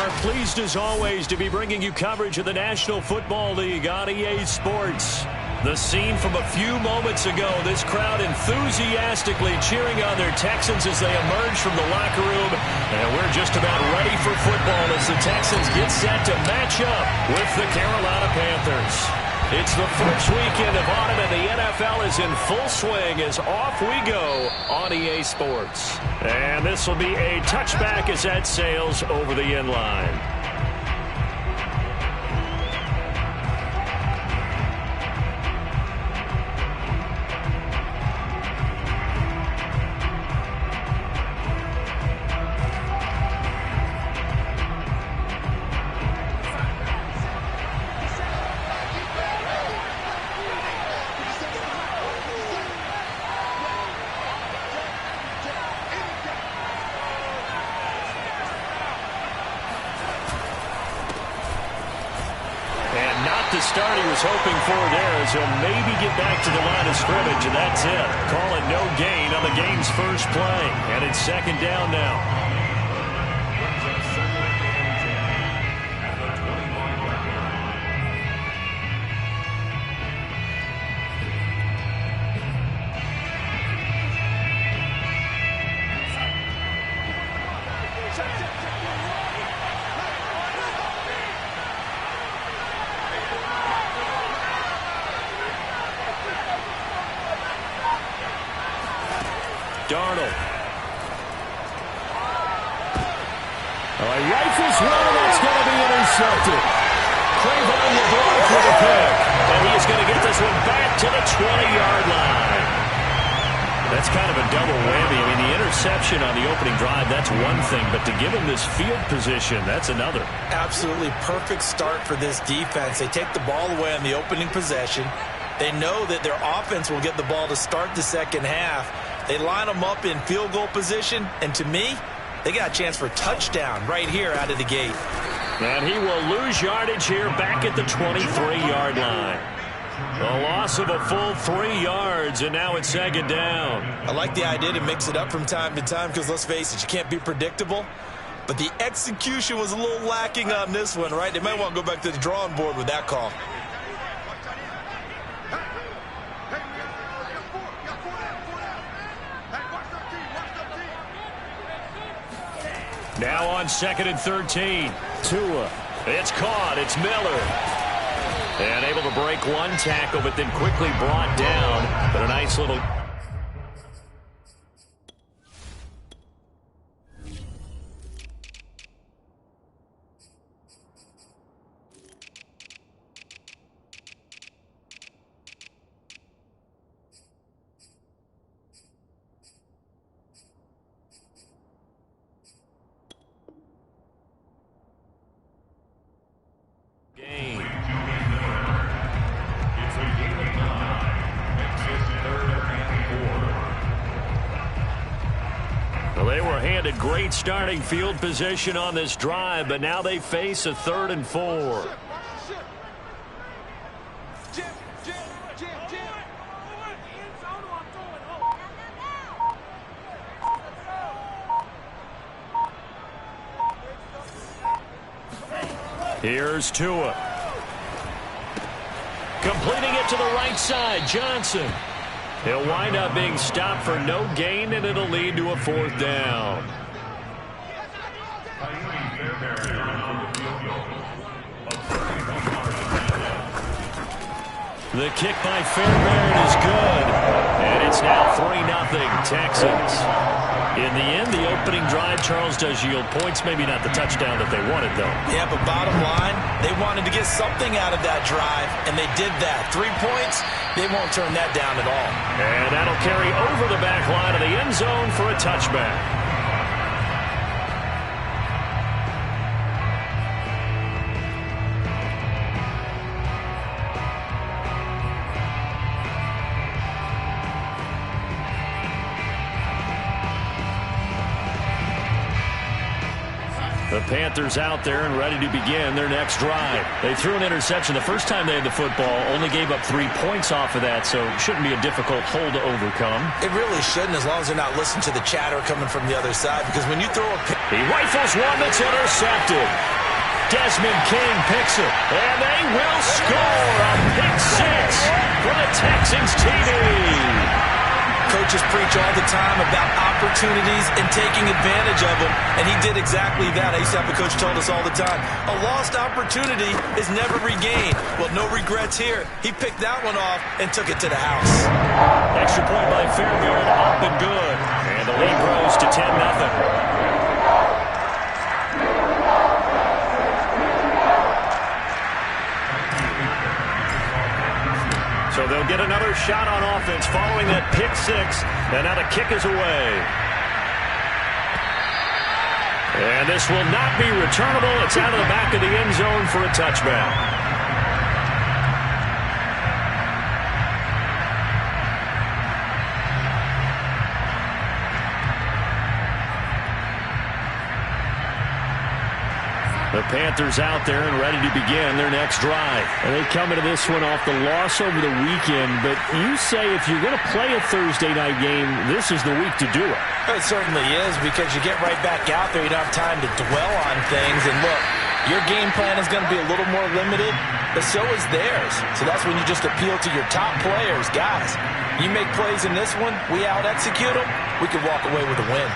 are pleased as always to be bringing you coverage of the National Football League on EA Sports. The scene from a few moments ago, this crowd enthusiastically cheering on their Texans as they emerge from the locker room. And we're just about ready for football as the Texans get set to match up with the Carolina Panthers. It's the first weekend of autumn and the NFL is in full swing as off we go on EA Sports. And this will be a touchback as that sails over the end line. The start he was hoping for there as he'll maybe get back to the line of scrimmage, and that's it. Call it no gain on the game's first play, and it's second down now. Darnold. Rifles one, and that's going to be intercepted. Trayvon LeBlanc with a pick. And he is going to get this one back to the 20-yard line. That's kind of a double whammy. I mean, the interception on the opening drive, that's one thing. But to give him this field position, that's another. Absolutely perfect start for this defense. They take the ball away on the opening possession. They know that their offense will get the ball to start the second half. They line them up in field goal position, and to me, they got a chance for a touchdown right here out of the gate. And he will lose yardage here back at the 23-yard line. A loss of a full 3 yards, and now it's second down. I like the idea to mix it up from time to time because, let's face it, you can't be predictable. But the execution was a little lacking on this one, right? They might want to go back to the drawing board with that call. Now on second and 13. Tua. It's caught. It's Miller. And able to break one tackle, but then quickly brought down. But a nice little... They were handed great starting field position on this drive, but now they face a 3rd and 4. Here's Tua. Completing it to the right side, Johnson. He'll wind up being stopped for no gain, and it'll lead to a 4th down. The kick by Fairbairn is good, and it's now 3-0 Texans. In the end, the opening drive, Charles, does yield points. Maybe not the touchdown that they wanted, though. Yeah, but bottom line, they wanted to get something out of that drive, and they did that. 3 points, they won't turn that down at all. And that'll carry over the back line of the end zone for a touchback. The Panthers out there and ready to begin their next drive. They threw an interception the first time they had the football, only gave up 3 points off of that, so it shouldn't be a difficult hole to overcome. It really shouldn't, as long as they're not listening to the chatter coming from the other side, because when you throw a pick... He rifles one that's intercepted. Desmond King picks it, and they will score a pick six for the Texans TD. Coaches preach all the time about opportunities and taking advantage of them, and he did exactly that. I used to have a coach told us all the time, a lost opportunity is never regained. Well, no regrets here. He picked that one off and took it to the house. Extra point by Fairbairn, up and good. And the lead grows to 10-0. So they'll get another shot on offense following that pick six, and now the kick is away. And this will not be returnable. It's out of the back of the end zone for a touchback. The Panthers out there and ready to begin their next drive. And they come into this one off the loss over the weekend, but you say if you're going to play a Thursday night game, this is the week to do it. It certainly is, because you get right back out there. You don't have time to dwell on things. And look, your game plan is going to be a little more limited, but so is theirs. So that's when you just appeal to your top players. Guys, you make plays in this one, we out-execute them, we can walk away with a win.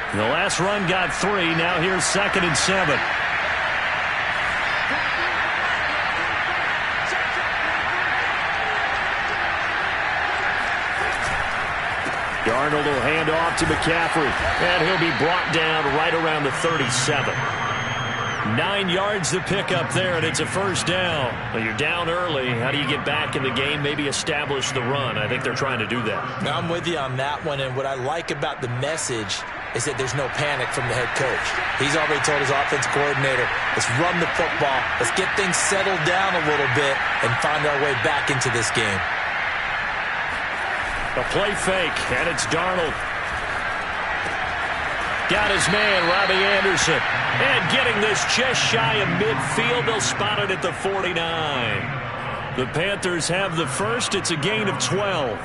The last run got 3. Now here's 2nd and 7. Darnold will hand off to McCaffrey, and he'll be brought down right around the 37. 9 yards to pick up there, and it's a first down. Well, you're down early. How do you get back in the game, maybe establish the run? I think they're trying to do that. Now, I'm with you on that one, and what I like about the message is that there's no panic from the head coach. He's already told his offensive coordinator, let's run the football, let's get things settled down a little bit and find our way back into this game. A play fake, and it's Darnold. Got his man, Robbie Anderson. And getting this just shy of midfield, they'll spot it at the 49. The Panthers have the first. It's a gain of 12.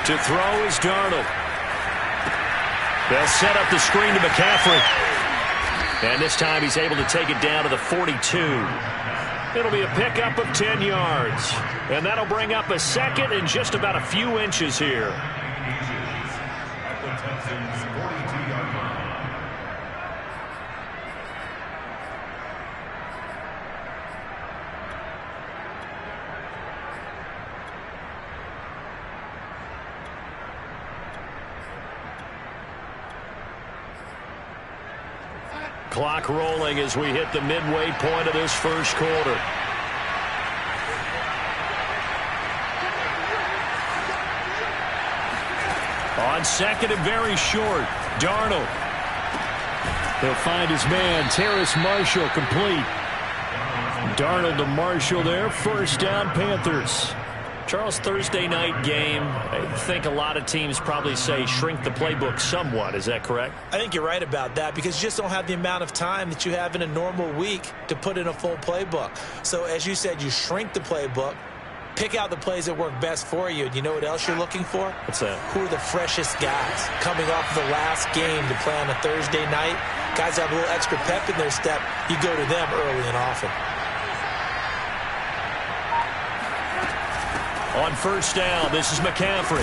To throw is Darnold. They'll set up the screen to McCaffrey. And this time he's able to take it down to the 42. It'll be a pickup of 10 yards. And that'll bring up a second and just about a few inches here. Clock rolling as we hit the midway point of this first quarter. On 2nd and very short, Darnold. He'll find his man, Terrace Marshall, complete. Darnold to Marshall there, first down, Panthers. Charles, Thursday night game, I think a lot of teams probably say shrink the playbook somewhat. Is that correct? I think you're right about that, because you just don't have the amount of time that you have in a normal week to put in a full playbook. So as you said, you shrink the playbook, pick out the plays that work best for you. And you know what else you're looking for? What's that? Who are the freshest guys coming off the last game to play on a Thursday night? Guys have a little extra pep in their step. You go to them early and often. On first down, this is McCaffrey.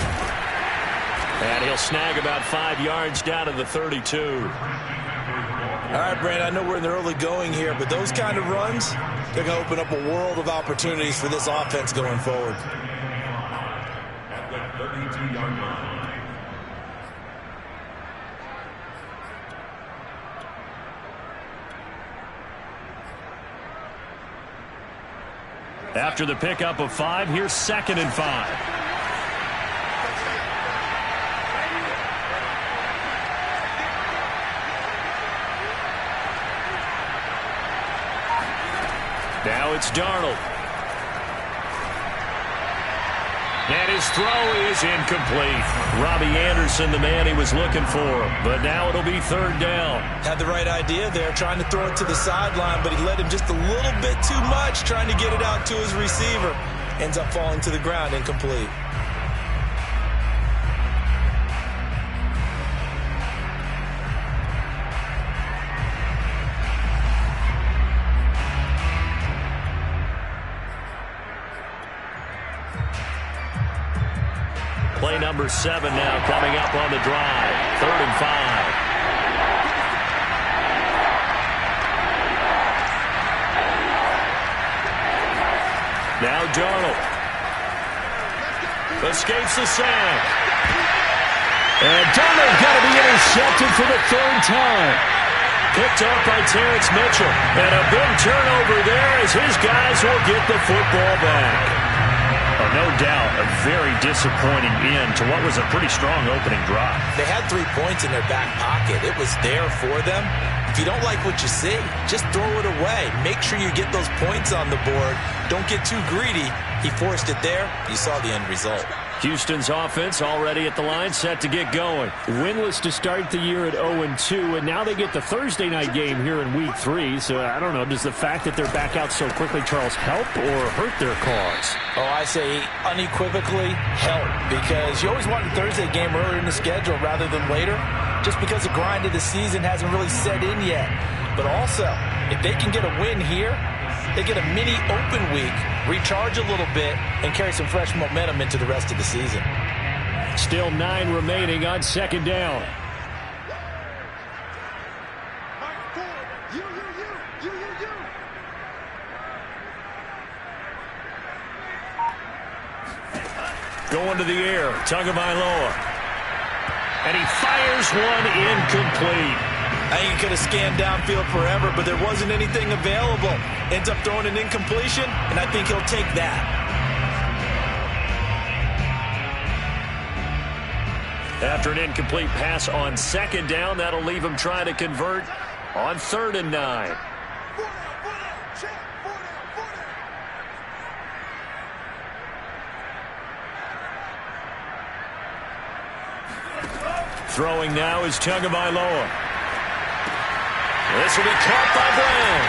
And he'll snag about 5 yards down to the 32. All right, Brandon, I know we're in the early going here, but those kind of runs, they're going to open up a world of opportunities for this offense going forward. At the 32-yard line. After the pickup of 5, here's 2nd and 5. Now it's Darnold. And his throw is incomplete. Robbie Anderson, the man he was looking for. But now it'll be 3rd down. Had the right idea there, trying to throw it to the sideline, but he led him just a little bit too much, trying to get it out to his receiver. Ends up falling to the ground, incomplete. Play number 7 now coming up on the drive. 3rd and 5. Now Darnold. Escapes the sack. And Darnold got to be intercepted for the 3rd time. Picked up by Terrence Mitchell. And a big turnover there as his guys will get the football back. No doubt a very disappointing end to what was a pretty strong opening drive. They had 3 points in their back pocket. It was there for them. If you don't like what you see, just throw it away. Make sure you get those points on the board. Don't get too greedy. He forced it there. You saw the end result. Houston's offense already at the line, set to get going. Winless to start the year at 0-2, and now they get the Thursday night game here in Week 3. So, I don't know, does the fact that they're back out so quickly, Charles, help or hurt their cause? Oh, I say unequivocally help, because you always want a Thursday game earlier in the schedule rather than later, just because the grind of the season hasn't really set in yet. But also, if they can get a win here, they get a mini open week, recharge a little bit, and carry some fresh momentum into the rest of the season. Still 9 remaining on 2nd down. Going to the air, Tagovailoa. And he fires one incomplete. I think he could have scanned downfield forever, but there wasn't anything available. Ends up throwing an incompletion, and I think he'll take that. After an incomplete pass on 2nd down, that'll leave him trying to convert on 3rd and 9. Throwing now is Tagovailoa. This will be caught by Brown.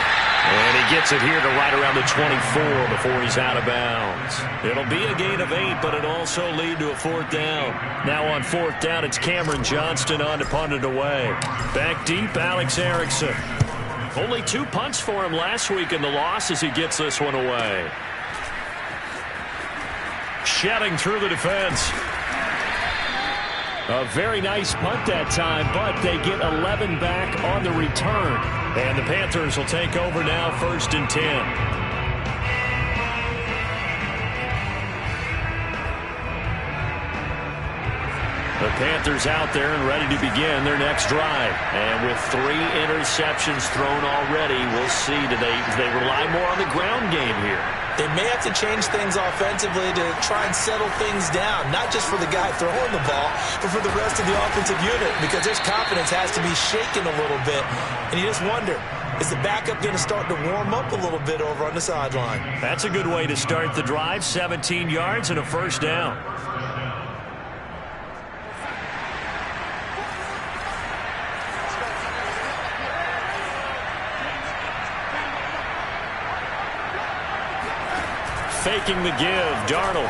And he gets it here to right around the 24 before he's out of bounds. It'll be a gain of 8, but it'll also lead to a 4th down. Now on 4th down, it's Cameron Johnston on to punt it away. Back deep, Alex Erickson. Only 2 punts for him last week in the loss as he gets this one away. Shedding through the defense. A very nice punt that time, but they get 11 back on the return. And the Panthers will take over now, 1st and 10. The Panthers out there and ready to begin their next drive. And with 3 interceptions thrown already, we'll see. Do they rely more on the ground game here? They may have to change things offensively to try and settle things down, not just for the guy throwing the ball, but for the rest of the offensive unit, because their confidence has to be shaken a little bit. And you just wonder, is the backup going to start to warm up a little bit over on the sideline? That's a good way to start the drive. 17 yards and a 1st down. Faking the give, Darnold.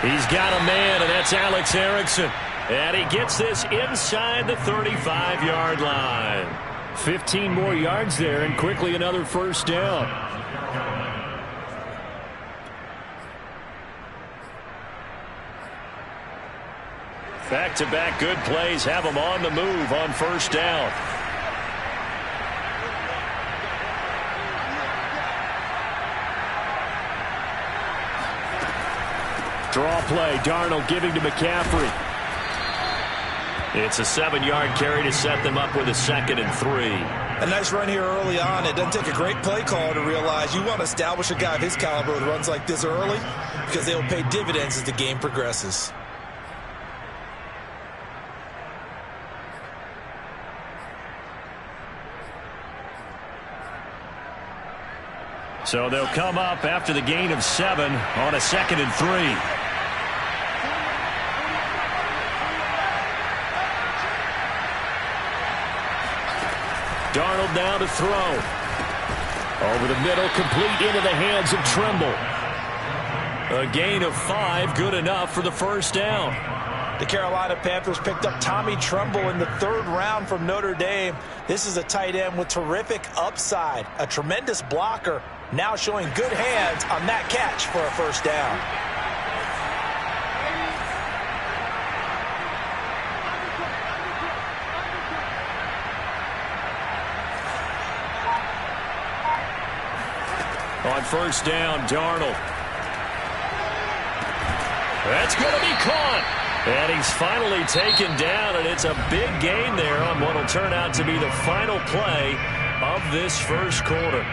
He's got a man, and that's Alex Erickson. And he gets this inside the 35-yard line. 15 more yards there, and quickly another 1st down. Back-to-back good plays have him on the move on 1st down. Draw play, Darnold giving to McCaffrey. It's a 7-yard carry to set them up with a 2nd and 3. A nice run here early on. It doesn't take a great play caller to realize you want to establish a guy of his caliber with runs like this early because they will pay dividends as the game progresses. So they'll come up after the gain of 7 on a 2nd and 3. Darnold now to throw. Over the middle, complete into the hands of Tremble. A gain of 5, good enough for the first down. The Carolina Panthers picked up Tommy Tremble in the 3rd round from Notre Dame. This is a tight end with terrific upside, a tremendous blocker, now showing good hands on that catch for a first down. On first down, Darnold. That's going to be caught. And he's finally taken down, and it's a big gain there on what will turn out to be the final play of this first quarter.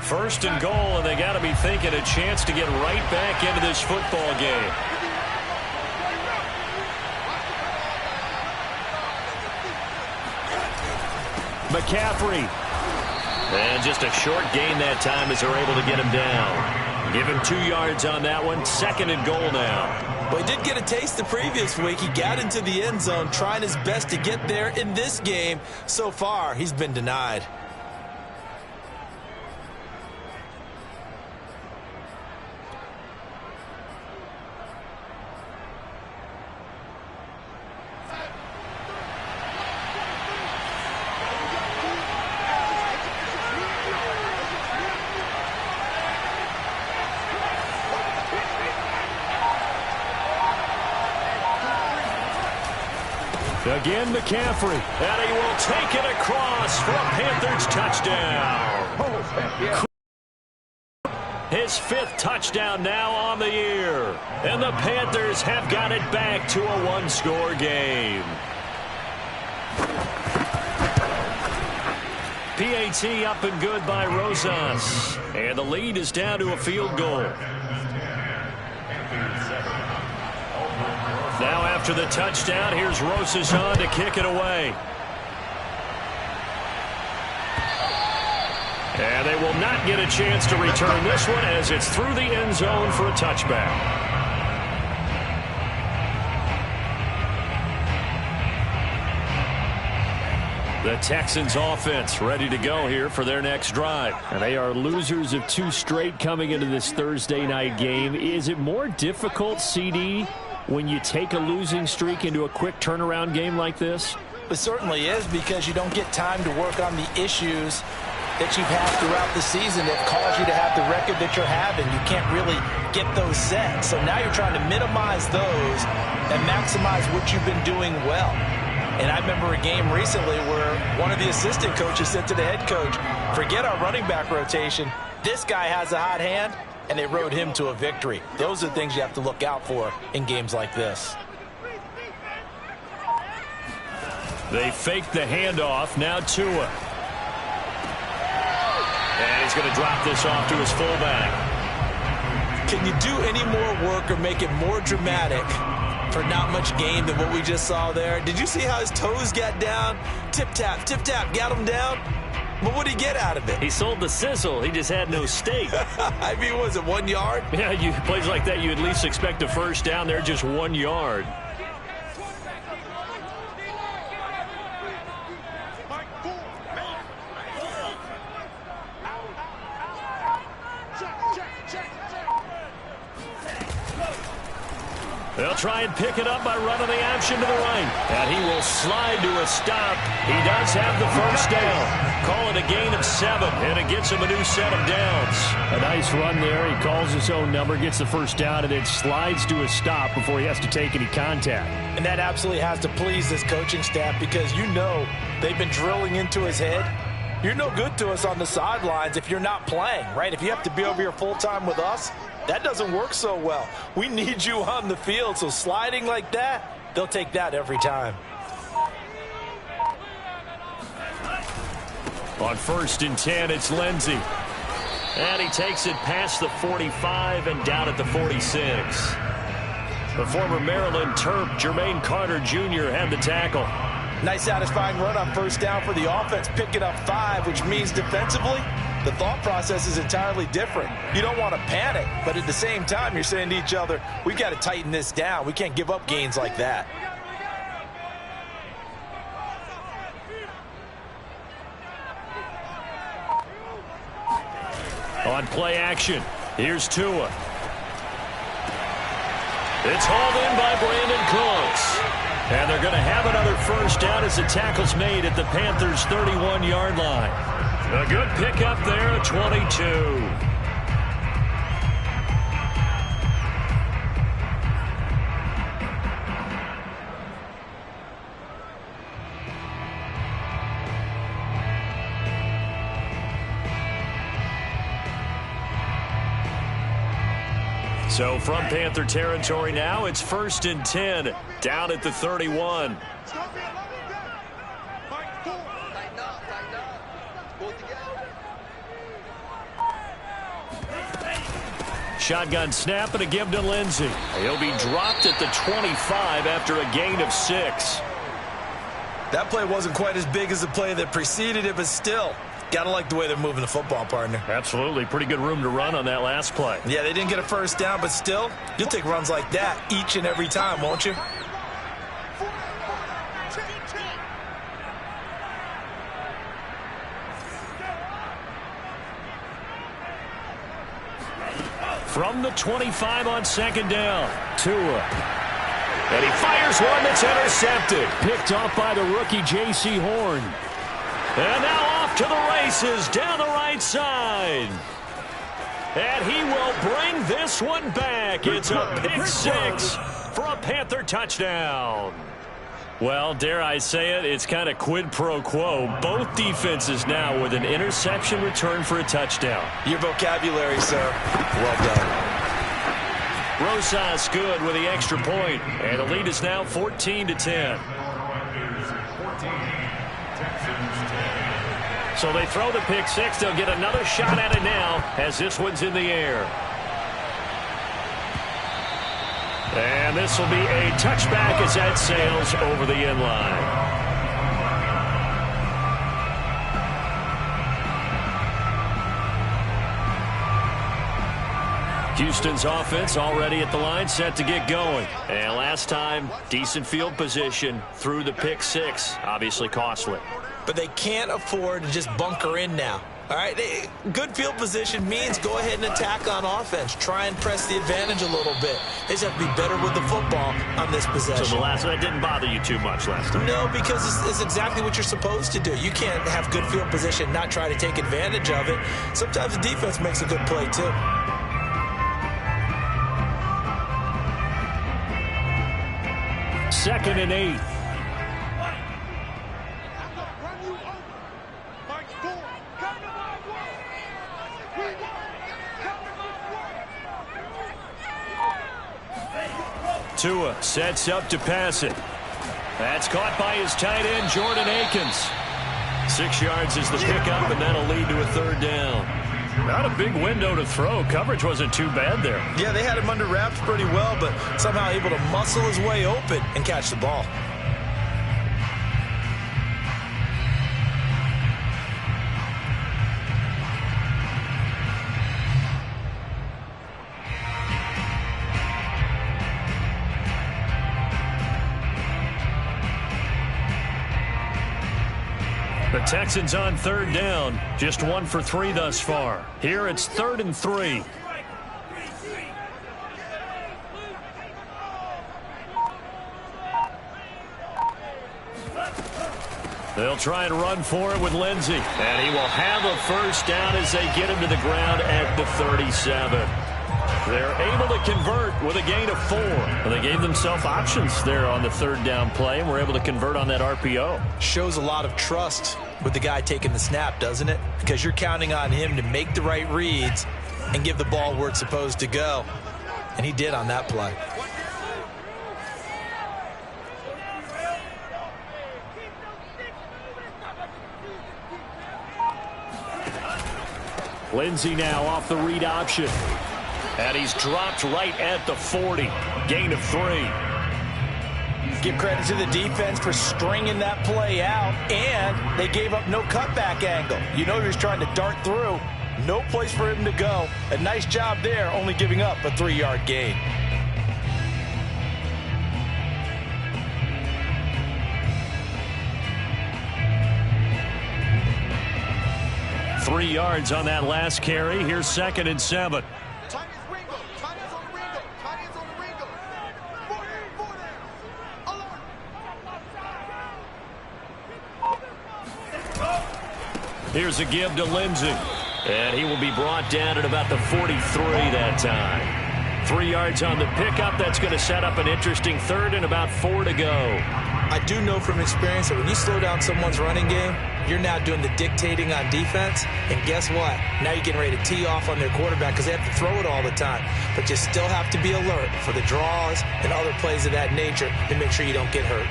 First and goal, and they got to be thinking a chance to get right back into this football game. McCaffrey. And just a short gain that time as they're able to get him down. Give him 2 yards on that one. 2nd and goal now. Well, he did get a taste the previous week. He got into the end zone, trying his best to get there in this game. So far, he's been denied. Again, McCaffrey, and he will take it across for a Panthers touchdown. His 5th touchdown now on the year. And the Panthers have got it back to a 1-score game. PAT up and good by Rosas. And the lead is down to a field goal. Now after the touchdown, here's Rosas on to kick it away. And they will not get a chance to return this one as it's through the end zone for a touchback. The Texans offense ready to go here for their next drive. And they are losers of 2 straight coming into this Thursday night game. Is it more difficult, CD, when you take a losing streak into a quick turnaround game like this? It certainly is, because you don't get time to work on the issues that you've had throughout the season that cause you to have the record that you're having. You can't really get those set. So now you're trying to minimize those and maximize what you've been doing well. And I remember a game recently where one of the assistant coaches said to the head coach, forget our running back rotation. This guy has a hot hand, and they rode him to a victory. Those are the things you have to look out for in games like this. They faked the handoff. Now Tua. And he's going to drop this off to his fullback. Can you do any more work or make it more dramatic for not much gain than what we just saw there? Did you see how his toes got down? Tip-tap, got him down. But what did he get out of it? He sold the sizzle. He just had no steak. I mean, was it 1 yard? Yeah, plays like that, you at least expect a first down. They're just 1 yard. They'll try and pick it up by running the option to the right. And he will slide to a stop. He does have the first down. Call it a gain of 7, and it gets him a new set of downs. A nice run there. He calls his own number, gets the first down, and then slides to a stop before he has to take any contact. And that absolutely has to please this coaching staff because you know they've been drilling into his head. You're no good to us on the sidelines if you're not playing, right? If you have to be over here full-time with us, that doesn't work so well. We need you on the field, so sliding like that, they'll take that every time. On 1st and 10, it's Lindsey. And he takes it past the 45 and down at the 46. The former Maryland Terp, Jermaine Carter Jr., had the tackle. Nice satisfying run on first down for the offense, picking up 5, which means defensively, the thought process is entirely different. You don't want to panic, but at the same time, you're saying to each other, we've got to tighten this down. We can't give up gains like that. On play action, here's Tua. It's hauled in by Brandon Cooks. And they're going to have another first down as the tackle's made at the Panthers' 31-yard line. A good pickup there at 22. So from Panther territory now, it's 1st and 10, down at the 31. Shotgun snap and a give to Lindsey. He'll be dropped at the 25 after a gain of 6. That play wasn't quite as big as the play that preceded it, but still, got to like the way they're moving the football, partner. Absolutely. Pretty good room to run on that last play. Yeah, they didn't get a first down, but still, you'll take runs like that each and every time, won't you? From the 25 on 2nd down, Tua. And he fires one that's intercepted. Picked off by the rookie J.C. Horn. And now off to the races down the right side. And he will bring this one back. It's a pick 6 for a Panther touchdown. Well, dare I say it, it's kind of quid pro quo. Both defenses now with an interception return for a touchdown. Your vocabulary, sir. Well done. Rosas good with the extra point, and the lead is now 14-10. So they throw the pick 6. They'll get another shot at it now as this one's in the air. And this will be a touchback as that sails over the end line. Houston's offense already at the line, set to get going. And last time, decent field position through the pick 6. Obviously costly. But they can't afford to just bunker in now. All right, good field position means go ahead and attack on offense. Try and press the advantage a little bit. They just have to be better with the football on this possession. So the last one didn't bother you too much last time? No, because it's exactly what you're supposed to do. You can't have good field position, not try to take advantage of it. Sometimes the defense makes a good play, too. Second and 8. Tua sets up to pass it. That's caught by his tight end, Jordan Akins. 6 yards is the pickup, and that'll lead to a 3rd down. Not a big window to throw. Coverage wasn't too bad there. Yeah, they had him under wraps pretty well, but somehow able to muscle his way open and catch the ball. The Texans on 3rd down. Just 1 for 3 thus far. Here it's 3rd and 3. They'll try and run for it with Lindsey. And he will have a first down as they get him to the ground at the 37. They're able to convert with a gain of 4. And they gave themselves options there on the third down play, and were able to convert on that RPO. Shows a lot of trust with the guy taking the snap, doesn't it? Because you're counting on him to make the right reads and give the ball where it's supposed to go. And he did on that play. Lindsey now off the read option. And he's dropped right at the 40. Gain of 3. Give credit to the defense for stringing that play out, and they gave up no cutback angle. You know he was trying to dart through. No place for him to go. A nice job there, only giving up a 3-yard gain. Three yards on that last carry. Here's 2nd and 7. Here's a give to Lindsey. And he will be brought down at about the 43 that time. 3 yards on the pickup. That's going to set up an interesting 3rd and about 4 to go. I do know from experience that when you slow down someone's running game, you're now doing the dictating on defense. And guess what? Now you're getting ready to tee off on their quarterback because they have to throw it all the time. But you still have to be alert for the draws and other plays of that nature to make sure you don't get hurt.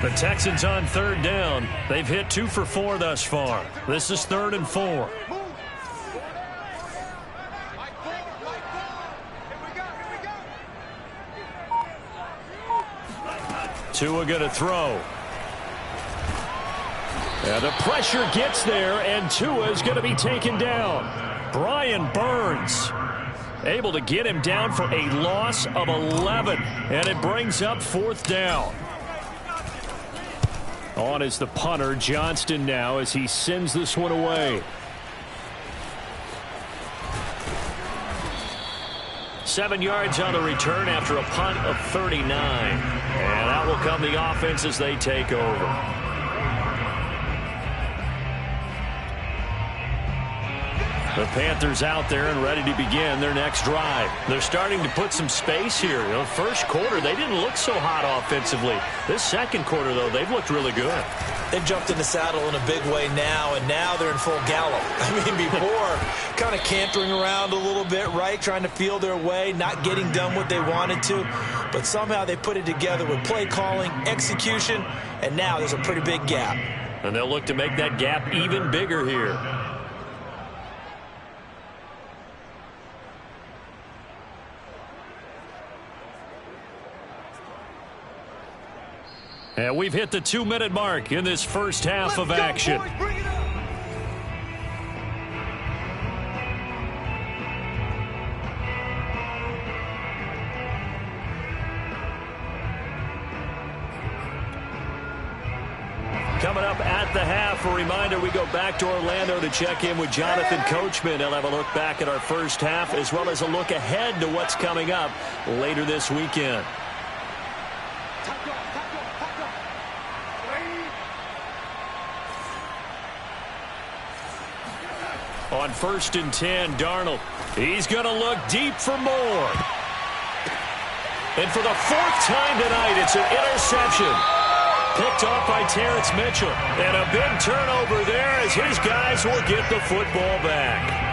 The Texans on 3rd down. They've hit 2 for 4 thus far. This is 3rd and 4. Tua going to throw. And the pressure gets there, and Tua is going to be taken down. Brian Burns able to get him down for a loss of 11, and it brings up 4th down. On is the punter, Johnston, now as he sends this one away. 7 yards on the return after a punt of 39. And that will come the offense as they take over. The Panthers out there and ready to begin their next drive. They're starting to put some space here. You know, first quarter, they didn't look so hot offensively. This second quarter, though, they've looked really good. They've jumped in the saddle in a big way now, and now they're in full gallop. I mean, before, kind of cantering around a little bit, right? Trying to feel their way, not getting done what they wanted to. But somehow they put it together with play calling, execution, and now there's a pretty big gap. And they'll look to make that gap even bigger here. And we've hit the 2-minute mark in this first half of action. Coming up at the half, a reminder, we go back to Orlando to check in with Jonathan Coachman. He'll have a look back at our first half as well as a look ahead to what's coming up later this weekend. On 1st and 10, Darnold. He's going to look deep for more. And for the 4th time tonight, it's an interception. Picked off by Terrence Mitchell. And a big turnover there as his guys will get the football back.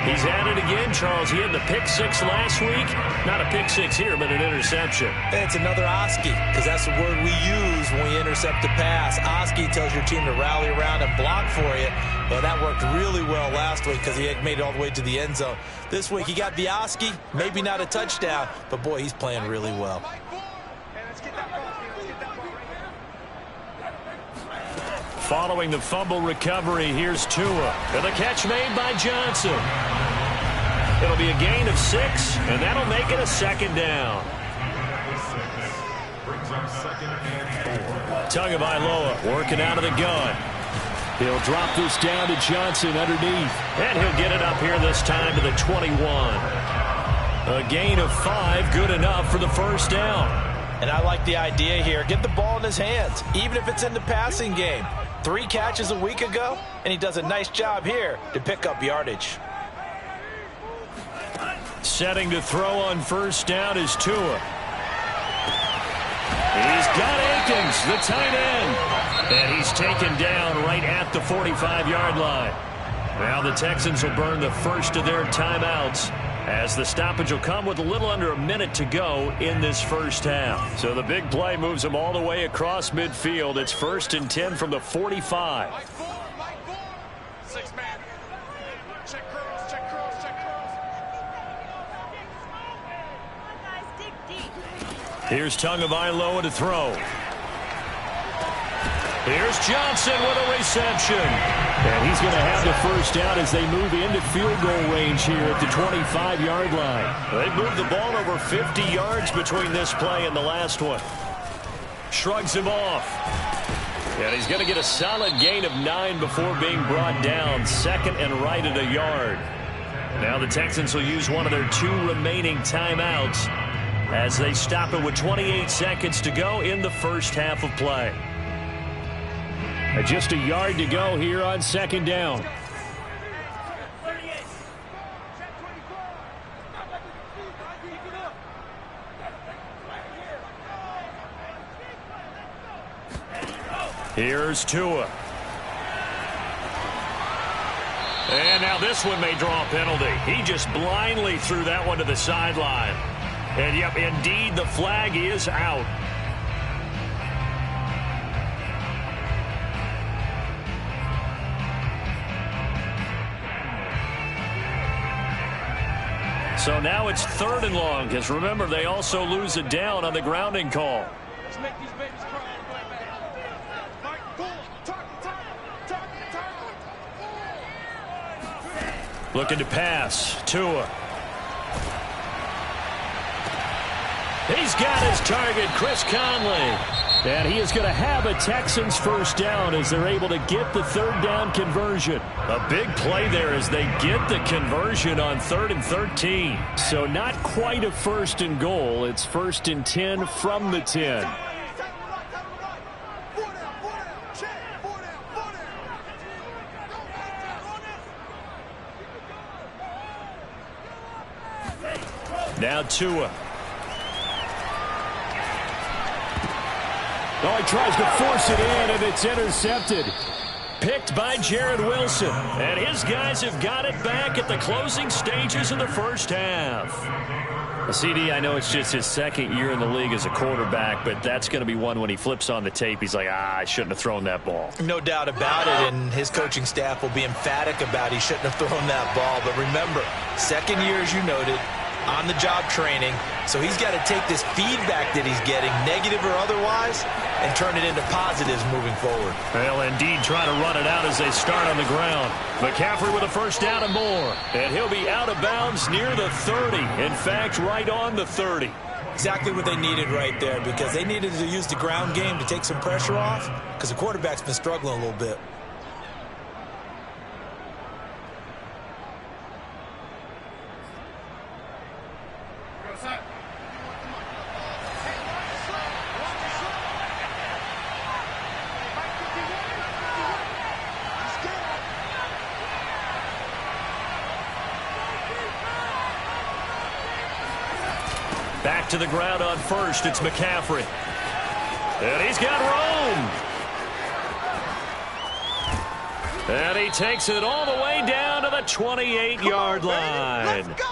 He's at it again, Charles. He had the pick 6 last week. Not a pick 6 here, but an interception. And it's another Oski, because that's the word we use when we intercept a pass. Oski tells your team to rally around and block for you. Well, that worked really well last week because he had made it all the way to the end zone. This week he got the Oski, maybe not a touchdown, but boy, he's playing really well. Following the fumble recovery, here's Tua. And the catch made by Johnson. It'll be a gain of 6, and that'll make it a 2nd down. Tagovailoa working out of the gun. He'll drop this down to Johnson underneath. And he'll get it up here this time to the 21. A gain of 5, good enough for the first down. And I like the idea here. Get the ball in his hands, even if it's in the passing game. 3 catches a week ago, and he does a nice job here to pick up yardage. Setting to throw on first down is Tua. He's got Akins, the tight end. And he's taken down right at the 45-yard line. Now the Texans will burn the first of their timeouts, as the stoppage will come with a little under a minute to go in this first half. So the big play moves them all the way across midfield. It's 1st and 10 from the 45. Here's Tagovailoa to throw. Here's Johnson with a reception. And he's going to have the first down as they move into field goal range here at the 25-yard line. They moved the ball over 50 yards between this play and the last one. Shrugs him off. And he's going to get a solid gain of 9 before being brought down. 2nd and right at a yard. Now the Texans will use one of their 2 remaining timeouts as they stop it with 28 seconds to go in the first half of play. Just a yard to go here on 2nd down. Here's Tua. And now this one may draw a penalty. He just blindly threw that one to the sideline. And, yep, indeed, the flag is out. So now it's 3rd and long, because remember, they also lose it down on the grounding call. Let's make these babies cry. Looking to pass. Tua. He's got his target, Chris Conley. And he is going to have a Texans first down as they're able to get the 3rd down conversion. A big play there as they get the conversion on 3rd and 13. So not quite a 1st and goal. It's 1st and 10 from the 10. Now Tua. Oh, he tries to force it in, and it's intercepted. Picked by Jared Wilson. And his guys have got it back at the closing stages of the first half. CD, I know it's just his 2nd year in the league as a quarterback, but that's going to be one when he flips on the tape. He's like, I shouldn't have thrown that ball. No doubt about it, and his coaching staff will be emphatic about he shouldn't have thrown that ball. But remember, 2nd year, as you noted, on-the-job training. So he's got to take this feedback that he's getting, negative or otherwise, and turn it into positives moving forward. Well, indeed, trying to run it out as they start on the ground. McCaffrey with a first down and more. And he'll be out of bounds near the 30. In fact, right on the 30. Exactly what they needed right there, because they needed to use the ground game to take some pressure off, because the quarterback's been struggling a little bit. Back to the ground on first. It's McCaffrey. And he's got room. And he takes it all the way down to the 28-yard line. Let's go!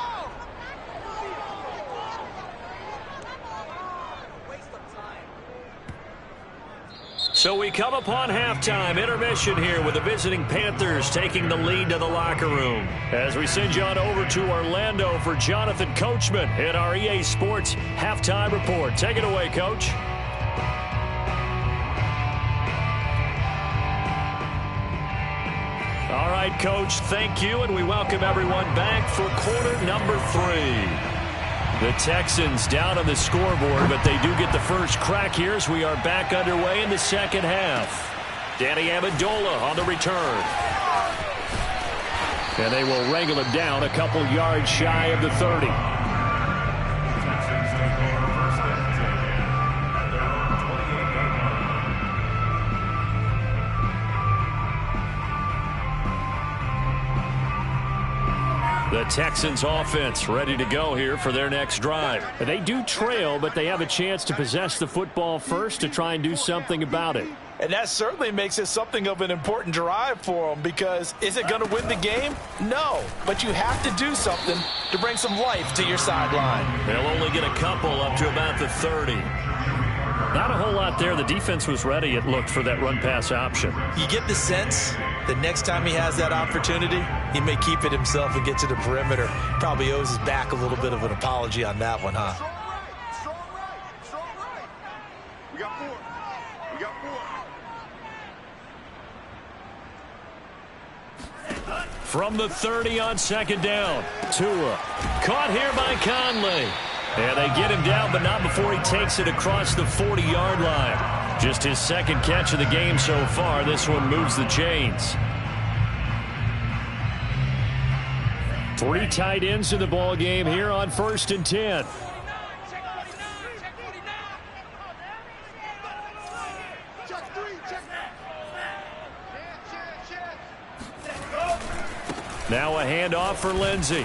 So we come upon halftime intermission here with the visiting Panthers taking the lead to the locker room. As we send you on over to Orlando for Jonathan Coachman in our EA Sports Halftime Report. Take it away, Coach. All right, Coach, thank you, and we welcome everyone back for quarter number 3. The Texans down on the scoreboard, but they do get the first crack here as we are back underway in the second half. Danny Amendola on the return. And they will wrangle him down a couple yards shy of the 30. The Texans offense ready to go here for their next drive. They do trail, but they have a chance to possess the football first to try and do something about it. And that certainly makes it something of an important drive for them, because is it going to win the game? No, but you have to do something to bring some life to your sideline. They'll only get a couple up to about the 30. Not a whole lot there. The defense was ready, it looked, for that run-pass option. You get the sense that next time he has that opportunity, he may keep it himself and get to the perimeter. Probably owes his back a little bit of an apology on that one, huh? Strong right. We got four. From the 30 on second down, Tua caught here by Conley. And they get him down, but not before he takes it across the 40-yard line. Just his second catch of the game so far. This one moves the chains. 3 tight ends in the ball game here on 1st and 10. Now a handoff for Lindsey.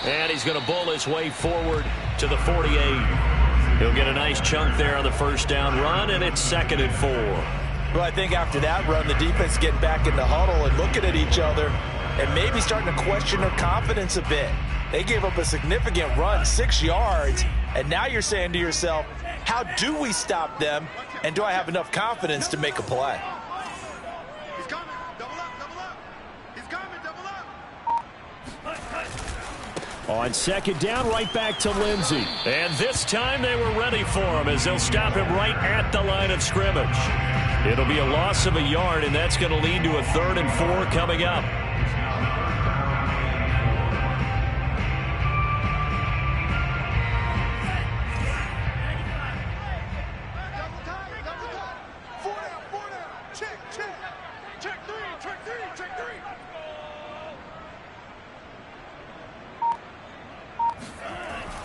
And he's going to bull his way forward to the 48. He'll get a nice chunk there on the first down run, and it's 2nd and 4. Well, I think after that run, the defense is getting back in the huddle and looking at each other and maybe starting to question their confidence a bit. They gave up a significant run, 6 yards, and now you're saying to yourself, how do we stop them, and do I have enough confidence to make a play? He's coming. Double up. He's coming. Double up. On second down, right back to Lindsey. And this time they were ready for him, as they'll stop him right at the line of scrimmage. It'll be a loss of a yard, and that's going to lead to a 3rd and 4 coming up. Four down. Check three.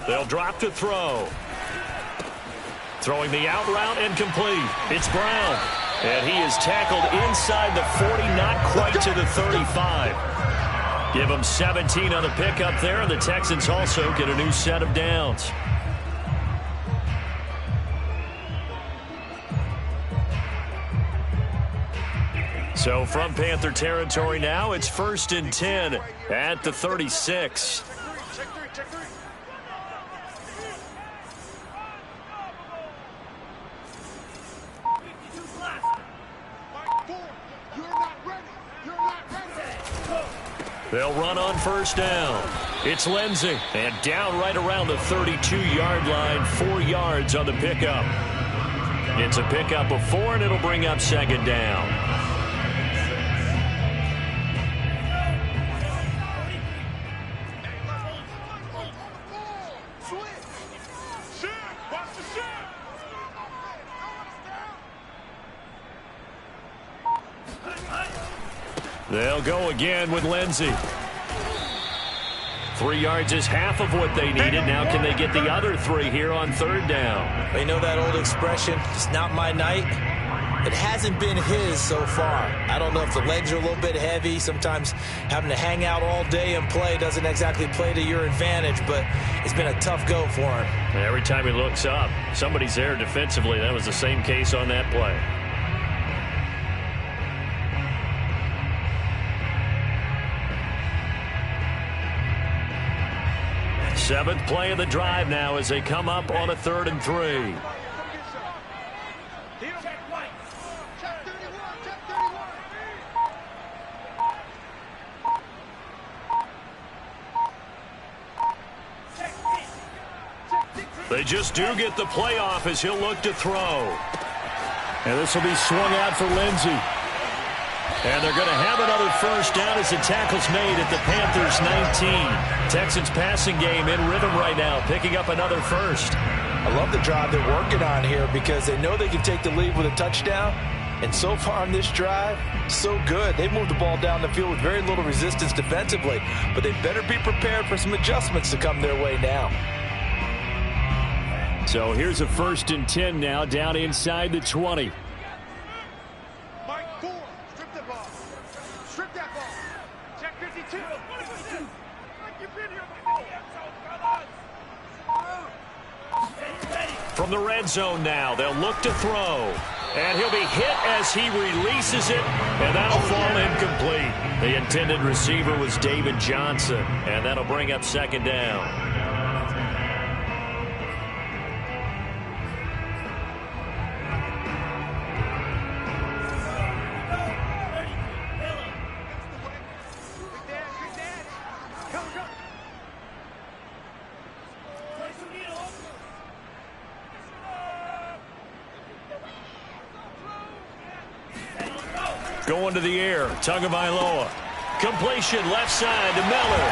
They'll drop to throw. Throwing the out route and complete. It's Brown. And he is tackled inside the 40, not quite to the 35. Give him 17 on the pickup there, and the Texans also get a new set of downs. So from Panther territory now, it's 1st and 10 at the 36. Check three. They'll run on first down. It's Lindsey. And down right around the 32-yard line, 4 yards on the pickup. It's a pickup of 4, and it'll bring up second down. They'll go again with Lindsey. 3 yards is half of what they needed. Now can they get the other 3 here on 3rd down? You know that old expression, it's not my night. It hasn't been his so far. I don't know if the legs are a little bit heavy. Sometimes having to hang out all day and play doesn't exactly play to your advantage, but it's been a tough go for him. And every time he looks up, somebody's there defensively. That was the same case on that play. 7th play of the drive now as they come up on a 3rd and 3. They just do get the playoff as he'll look to throw. And this will be swung out for Lindsey. And they're going to have another first down as the tackle's made at the Panthers 19. Texans passing game in rhythm right now, picking up another first. I love the drive they're working on here because they know they can take the lead with a touchdown. And so far on this drive, so good. They moved the ball down the field with very little resistance defensively. But they better be prepared for some adjustments to come their way now. So here's a 1st and 10 now down inside the 20. Mike 4, strip the ball. Strip that ball. Check 52. From the red zone now, they'll look to throw. And he'll be hit as he releases it, and that'll fall incomplete. The intended receiver was David Johnson, and that'll bring up second down. Going to the air, Tagovailoa. Completion left side to Miller.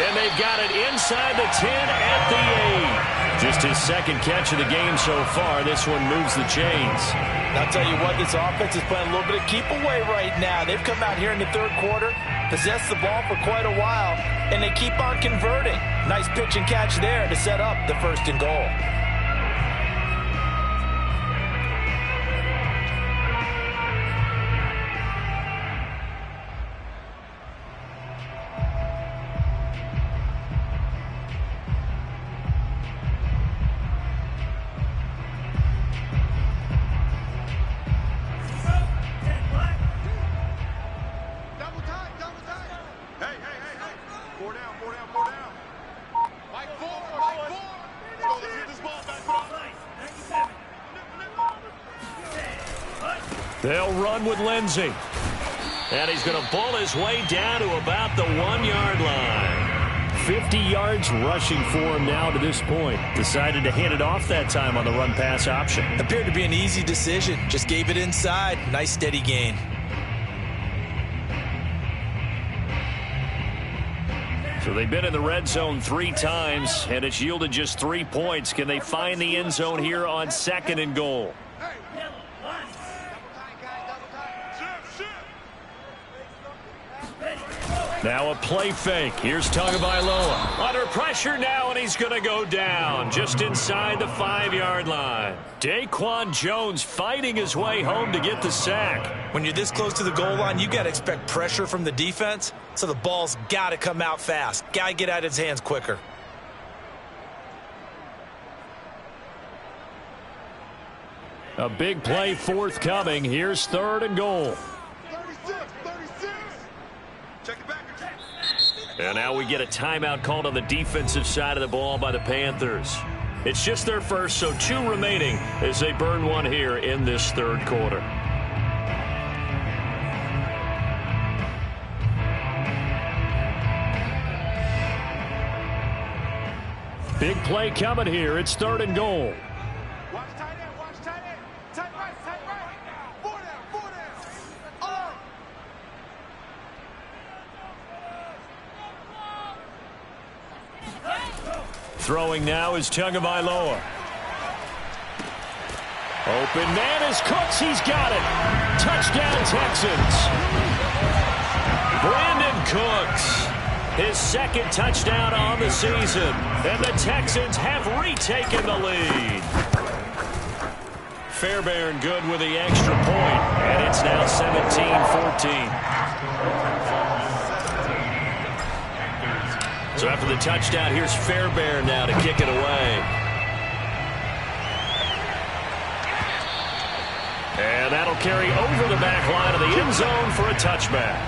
And they've got it inside the 10 at the 8. Just his second catch of the game so far. This one moves the chains. I'll tell you what, this offense is playing a little bit of keep away right now. They've come out here in the third quarter, possessed the ball for quite a while, and they keep on converting. Nice pitch and catch there to set up the first and goal. They'll run with Lindsey. And he's going to bull his way down to about the 1-yard line. 50 yards rushing for him now to this point. Decided to hand it off that time on the run-pass option. Appeared to be an easy decision. Just gave it inside. Nice steady gain. So they've been in the red zone 3 times, and it's yielded just 3 points. Can they find the end zone here on second and goal? Now a play fake. Here's Tagovailoa. Under pressure now, and he's going to go down just inside the 5-yard line. Daquan Jones fighting his way home to get the sack. When you're this close to the goal line, you got to expect pressure from the defense, so the ball's got to come out fast. Got to get out of his hands quicker. A big play forthcoming. Here's third and goal. 36. Check it back. And now we get a timeout called on the defensive side of the ball by the Panthers. It's just their first, so 2 remaining as they burn one here in this third quarter. Big play coming here. It's third and goal. Watch tight end. Watch tight end. Tight right. 4 down. Throwing now is Tagovailoa. Open man is Cooks. He's got it. Touchdown, Texans. Brandon Cooks. His second touchdown on the season. And the Texans have retaken the lead. Fairbairn good with the extra point. And it's now 17-14. So after the touchdown, here's Fairbairn now to kick it away. And that'll carry over the back line of the end zone for a touchback.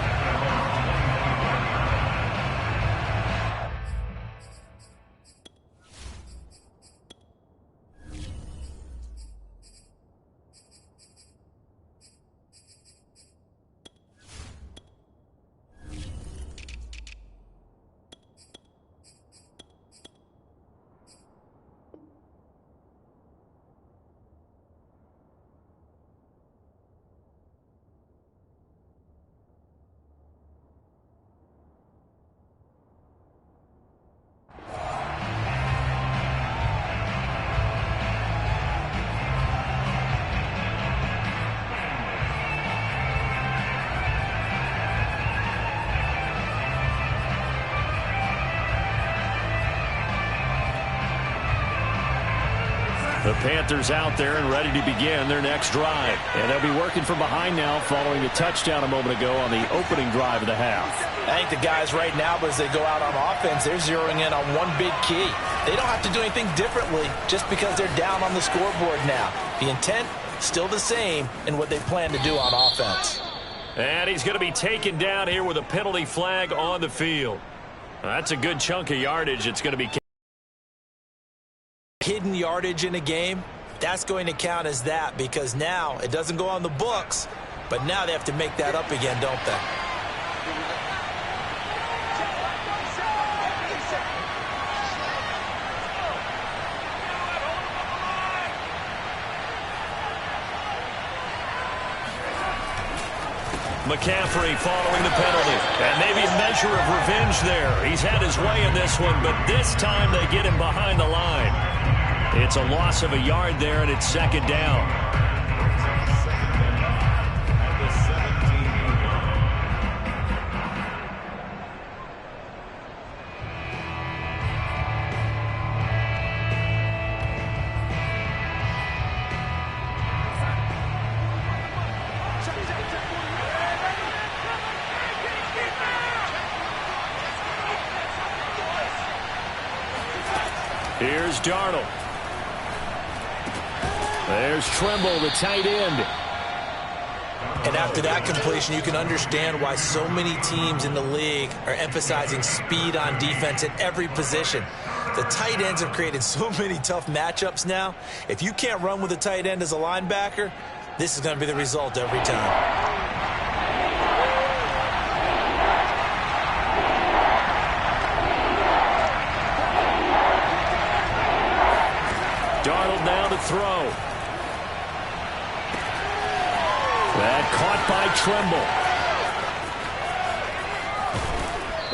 Panthers out there and ready to begin their next drive. And they'll be working from behind now following the touchdown a moment ago on the opening drive of the half. I think the guys right now, as they go out on offense, they're zeroing in on one big key. They don't have to do anything differently just because they're down on the scoreboard now. The intent, still the same in what they plan to do on offense. And he's going to be taken down here with a penalty flag on the field. That's a good chunk of yardage. It's going to be hidden yardage in a game. That's going to count as that because now it doesn't go on the books, but now they have to make that up again, don't they? McCaffrey following the penalty. And maybe a measure of revenge there. He's had his way in this one, but this time they get him behind the line. It's a loss of a yard there, and it's second down. Here's Darnold. There's Trimble, the tight end. And after that completion, you can understand why so many teams in the league are emphasizing speed on defense at every position. The tight ends have created so many tough matchups now. If you can't run with a tight end as a linebacker, this is going to be the result every time. Darnold now to throw. That caught by Trimble.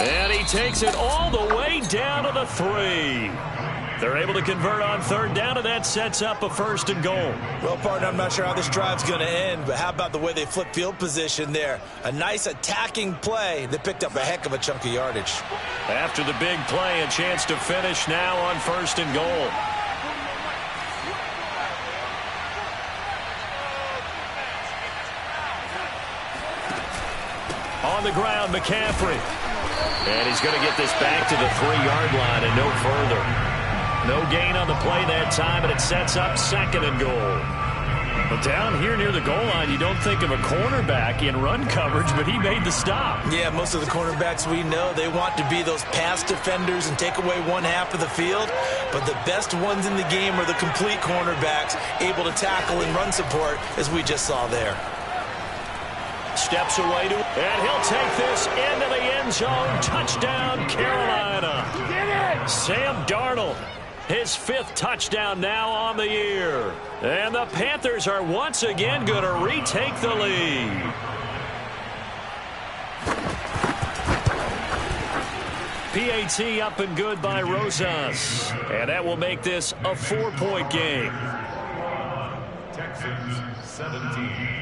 And he takes it all the way down to the 3. They're able to convert on third down, and that sets up a first and goal. Well, partner, I'm not sure how this drive's going to end, but how about the way they flip field position there? A nice attacking play that picked up a heck of a chunk of yardage. After the big play, a chance to finish now on first and goal. On the ground, McCaffrey. And he's going to get this back to the 3-yard line and no further. No gain on the play that time, and it sets up second and goal. But down here near the goal line, you don't think of a cornerback in run coverage, but he made the stop. Yeah, most of the cornerbacks we know, they want to be those pass defenders and take away one half of the field. But the best ones in the game are the complete cornerbacks, able to tackle and run support, as we just saw there. Steps away to, and he'll take this into the end zone. Touchdown, Carolina. Sam Darnold, his 5th touchdown now on the year. And the Panthers are once again going to retake the lead. PAT up and good by Rosas. And that will make this a 4-point game. Texans 17.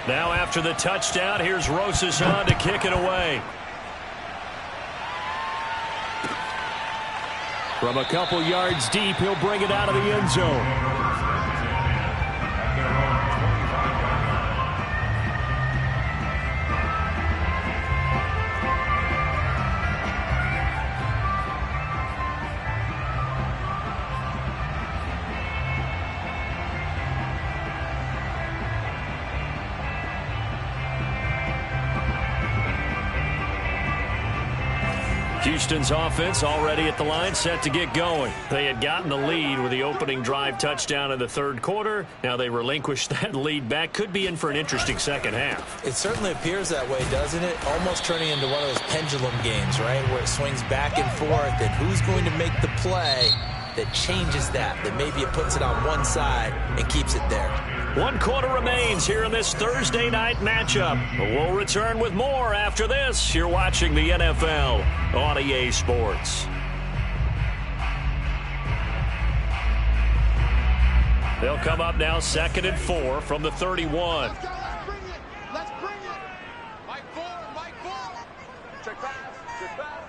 Now after the touchdown, here's Rosas on to kick it away. From a couple yards deep, he'll bring it out of the end zone. Houston's offense already at the line, set to get going. They had gotten the lead with the opening drive touchdown in the third quarter. Now they relinquished that lead back. Could be in for an interesting second half. It certainly appears that way, doesn't it? Almost turning into one of those pendulum games, right, where it swings back and forth, and who's going to make the play that changes that maybe it puts it on one side and keeps it there. 1 quarter remains here in this Thursday night matchup. We'll return with more after this. You're watching the NFL on EA Sports. They'll come up now 2nd and 4 from the 31. Let's go. Let's bring it. Let's bring it. Mike forward. Mike forward. Check pass. Check pass.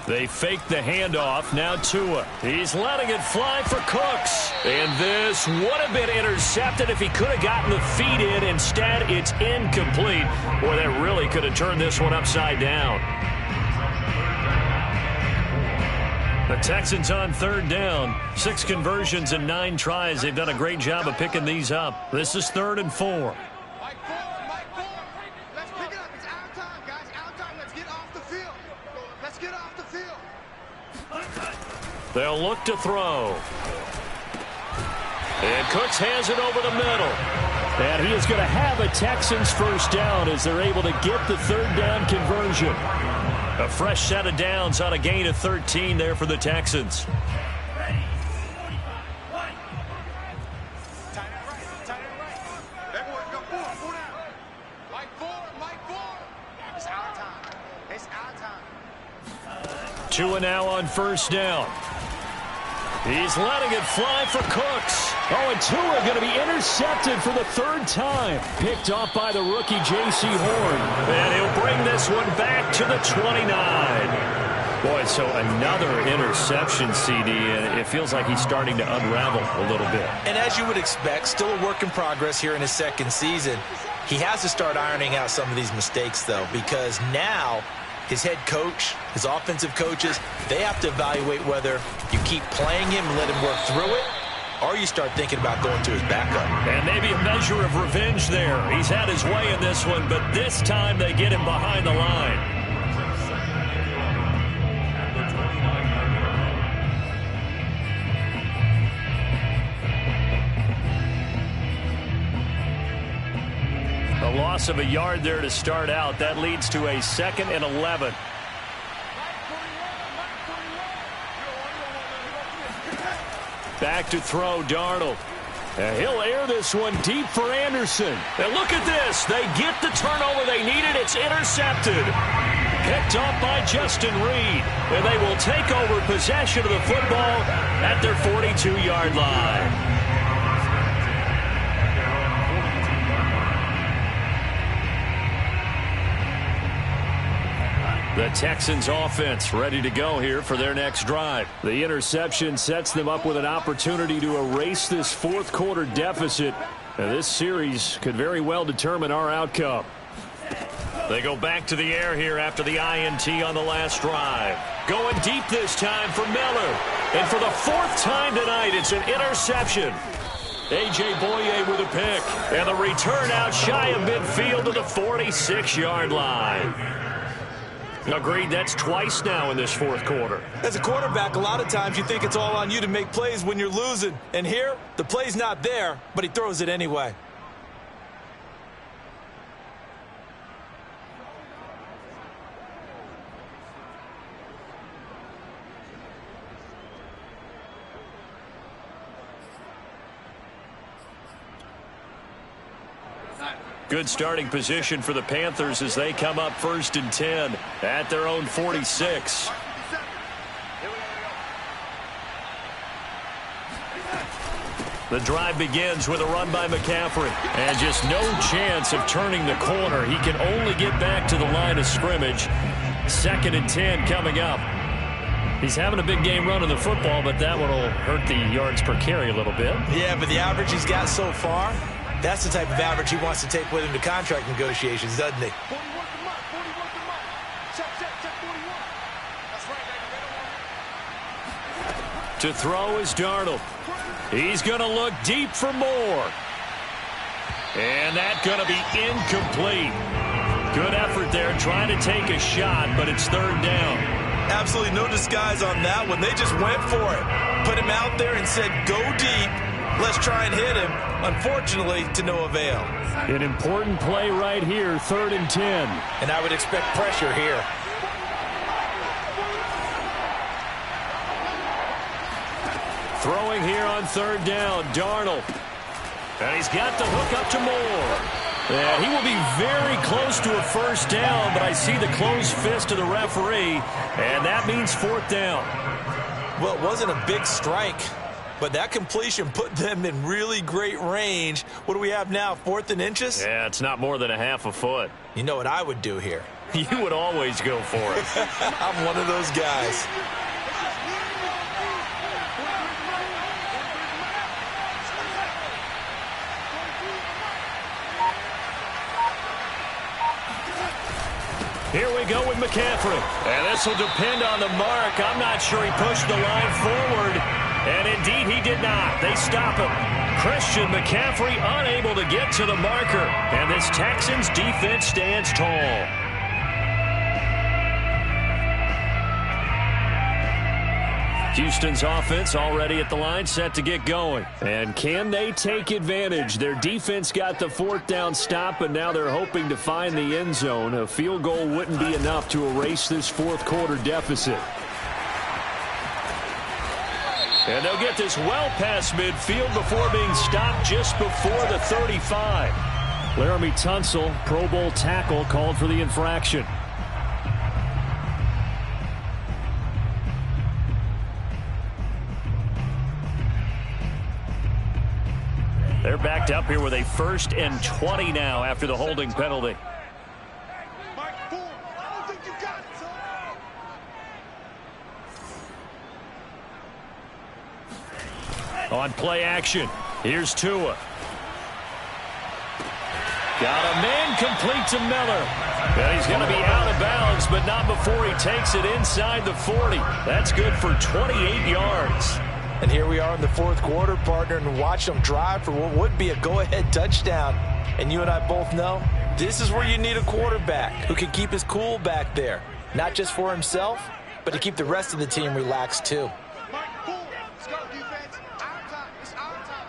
They fake the handoff. Now Tua. He's letting it fly for Cooks. And this would have been intercepted if he could have gotten the feet in. Instead, it's incomplete. Boy, that really could have turned this one upside down. The Texans on 3rd down. 6 conversions and 9 tries. They've done a great job of picking these up. This is 3rd and 4. Mike forward. Mike forward. Let's pick it up. It's our time, guys. Our time. Let's get off the field. Let's get off the field. They'll look to throw. And Cooks has it over the middle. And he is going to have a Texans first down as they're able to get the 3rd down conversion. A fresh set of downs on a gain of 13 there for the Texans. Tight end right. Everyone go forward. Forward out. Mike forward. Mike forward. It's our time. It's our time. Tua now on 1st down. He's letting it fly for Cooks. Oh, and Tua going to be intercepted for the 3rd time. Picked off by the rookie J.C. Horn. And he'll bring this one back to the 29. Boy, so another interception, CD, and it feels like he's starting to unravel a little bit. And as you would expect, still a work in progress here in his 2nd season. He has to start ironing out some of these mistakes, though, because now his head coach, his offensive coaches, they have to evaluate whether you keep playing him and let him work through it, or you start thinking about going to his backup. And maybe a measure of revenge there. He's had his way in this one, but this time they get him behind the line. A loss of a yard there to start out. That leads to a 2nd and 11. Back to throw, Darnold. And he'll air this one deep for Anderson. And look at this. They get the turnover they needed. It's intercepted. Picked off by Justin Reed. And they will take over possession of the football at their 42-yard line. The Texans offense ready to go here for their next drive. The interception sets them up with an opportunity to erase this 4th quarter deficit. And this series could very well determine our outcome. They go back to the air here after the INT on the last drive. Going deep this time for Miller. And for the 4th time tonight, it's an interception. A.J. Boye with a pick. And the return out shy of midfield to the 46-yard line. Agreed, that's twice now in this 4th quarter. As a quarterback, a lot of times you think it's all on you to make plays when you're losing. And here, the play's not there, but he throws it anyway. Good starting position for the Panthers as they come up 1st and 10 at their own 46. The drive begins with a run by McCaffrey. And just no chance of turning the corner. He can only get back to the line of scrimmage. 2nd and 10 coming up. He's having a big game running the football, but that one will hurt the yards per carry a little bit. Yeah, but the average he's got so far, that's the type of average he wants to take with him to contract negotiations, doesn't he? 40 work them up. 40 work them up. Check, 41. That's right, baby. To throw is Darnold. He's going to look deep for more. And that's going to be incomplete. Good effort there trying to take a shot, but it's 3rd down. Absolutely no disguise on that one. They just went for it. Put him out there and said, go deep. Let's try and hit him. Unfortunately, to no avail. An important play right here, 3rd and 10. And I would expect pressure here. Throwing here on 3rd down, Darnold. And he's got the hook up to Moore. Yeah, he will be very close to a first down, but I see the closed fist of the referee, and that means fourth down. Well, it wasn't a big strike, but that completion put them in really great range. What do we have now, 4th and inches? Yeah, it's not more than a half a foot. You know what I would do here? You would always go for it. I'm one of those guys. Here we go with McCaffrey. And this will depend on the mark. I'm not sure he pushed the line forward. And indeed, he did not. They stop him. Christian McCaffrey unable to get to the marker. And this Texans defense stands tall. Houston's offense already at the line, set to get going. And can they take advantage? Their defense got the fourth down stop, and now they're hoping to find the end zone. A field goal wouldn't be enough to erase this fourth quarter deficit. And they'll get this well past midfield before being stopped just before the 35. Laramie Tunsil, Pro Bowl tackle, called for the infraction. They're backed up here with a 1st and 20 now after the holding penalty. Mike, four. I don't think you got it, son. On play action, here's Tua. Got a man complete to Miller. And he's going to be out of bounds, but not before he takes it inside the 40. That's good for 28 yards. And here we are in the fourth quarter, partner, and watch them drive for what would be a go-ahead touchdown. And you and I both know this is where you need a quarterback who can keep his cool back there. Not just for himself, but to keep the rest of the team relaxed too. Mike, four. Let's go, defense. Our time. It's our time.